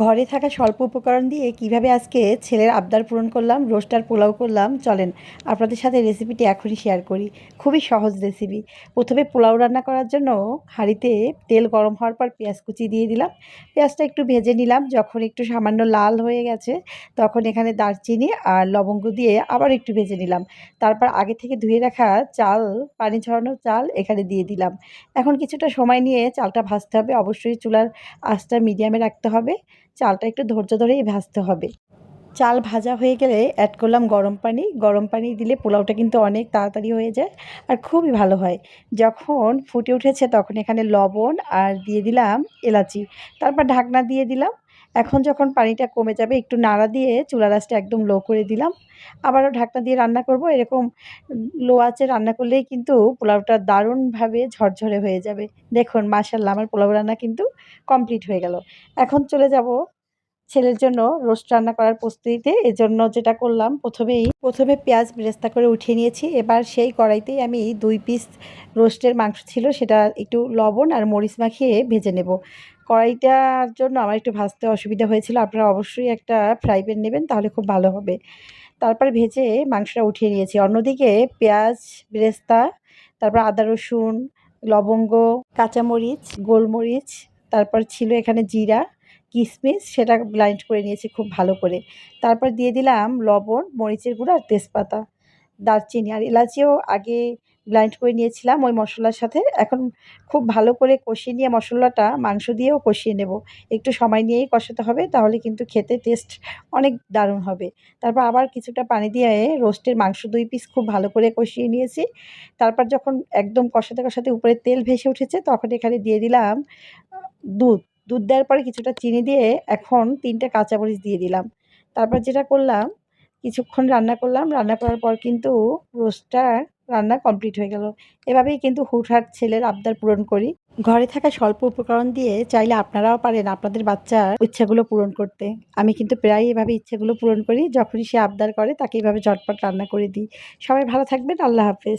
ঘরে থাকা স্বল্প উপকরণ দিয়ে কিভাবে আজকে ছেলের আবদার পূরণ করলাম, রোস্ট আর পোলাও করলাম, চলেন আপনাদের সাথে রেসিপিটি এখনই শেয়ার করি। খুবই সহজ রেসিপি। প্রথমে পোলাও রান্না করার জন্য হাঁড়িতে তেল গরম হওয়ার পর পেঁয়াজ কুচি দিয়ে দিলাম। পেঁয়াজটা একটু ভেজে নিলাম। যখন একটু সামান্য লাল হয়ে গেছে তখন এখানে দারচিনি আর লবঙ্গ দিয়ে আবার একটু ভেজে নিলাম। তারপর আগে থেকে ধুয়ে রাখা চাল, পানি ঝরানো চাল এখানে দিয়ে দিলাম। এখন কিছুটা সময় নিয়ে চালটা ভাজতে হবে। অবশ্যই চুলার আঁচটা মিডিয়ামে রাখতে হবে। চালটা একটু ধৈর্য ধরেই ভাজতে হবে। চাল ভাজা হয়ে গেলে অ্যাড করলাম গরম পানি। গরম পানি দিলে পোলাওটা কিন্তু অনেক তাড়াতাড়ি হয়ে যায় আর খুবই ভালো হয়। যখন ফুটে উঠেছে তখন এখানে লবণ আর দিয়ে দিলাম এলাচি। তারপর ঢাকনা দিয়ে দিলাম। এখন যখন পানিটা কমে যাবে একটু নাড়া দিয়ে চুলার আঁচটা একদম লো করে দিলাম। আবারও ঢাকনা দিয়ে রান্না করব। এরকম লো আঁচে রান্না করলেই কিন্তু পোলাওটা দারুণভাবে ঝরঝরে হয়ে যাবে। দেখুন মাশাআল্লাহ আমার পোলাও রান্না কিন্তু কমপ্লিট হয়ে গেল। এখন চলে যাব ছেলের জন্য রোস্ট রান্না করার প্রস্তুতিতে। এজন্য যেটা করলাম প্রথমে পেঁয়াজ বেরেস্তা করে উঠিয়ে নিয়েছি। এবার সেই কড়াইতেই আমি ২ পিস রোস্টের মাংস ছিল সেটা একটু লবণ আর মরিচ মাখিয়ে ভেজে নেব। কড়াইটার জন্য আমার একটু ভাজতে অসুবিধা হয়েছিল। আপনারা অবশ্যই একটা ফ্রাই প্যান নেবেন তাহলে খুব ভালো হবে। তারপর ভেজে মাংসটা উঠিয়ে নিয়েছি। অন্যদিকে পেঁয়াজ, বেরেস্তা, তারপর আদা, রসুন, লবঙ্গ, কাঁচামরিচ, গোলমরিচ, তারপর ছিল এখানে জিরা, কিশমিশ সেটা ব্লাইন্ড করে নিয়েছি খুব ভালো করে। তারপর দিয়ে দিলাম লবণ, মরিচের গুঁড়ো আর তেজপাতা, দারচিনি আর এলাচিও আগে ব্লাইন্ড করে নিয়েছিলাম ওই মশলার সাথে। এখন খুব ভালো করে কষিয়ে নিয়ে মশলাটা মাংস দিয়েও কষিয়ে নেব। একটু সময় নিয়েই কষাতে হবে তাহলে কিন্তু খেতে টেস্ট অনেক দারুণ হবে। তারপর আবার কিছুটা পানি দিয়ে রোস্টের মাংস ২ পিস খুব ভালো করে কষিয়ে নিয়েছি। তারপর যখন একদম কষাতে উপরে তেল ভেসে উঠেছে তখন এখানে দিয়ে দিলাম আ দুধ। দুধ দেওয়ার পরে কিছুটা চিনি দিয়ে এখন ৩ টে কাঁচামরিচ দিয়ে দিলাম। তারপর যেটা করলাম কিছুক্ষণ রান্না করলাম। রান্না করার পর কিন্তু রোস্টটা রান্না কমপ্লিট হয়ে গেল। এভাবেই কিন্তু হুটহাট ছেলের আবদার পূরণ করি। ঘরে থাকা স্বল্প উপকরণ দিয়ে চাইলে আপনারাও পারেন আপনাদের বাচ্চার ইচ্ছাগুলো পূরণ করতে। আমি কিন্তু প্রায়ই এভাবে ইচ্ছাগুলো পূরণ করি। যখনই সে আবদার করে তাকে এভাবে ঝটপট রান্না করে দিই। সবাই ভালো থাকবেন। আল্লাহ হাফেজ।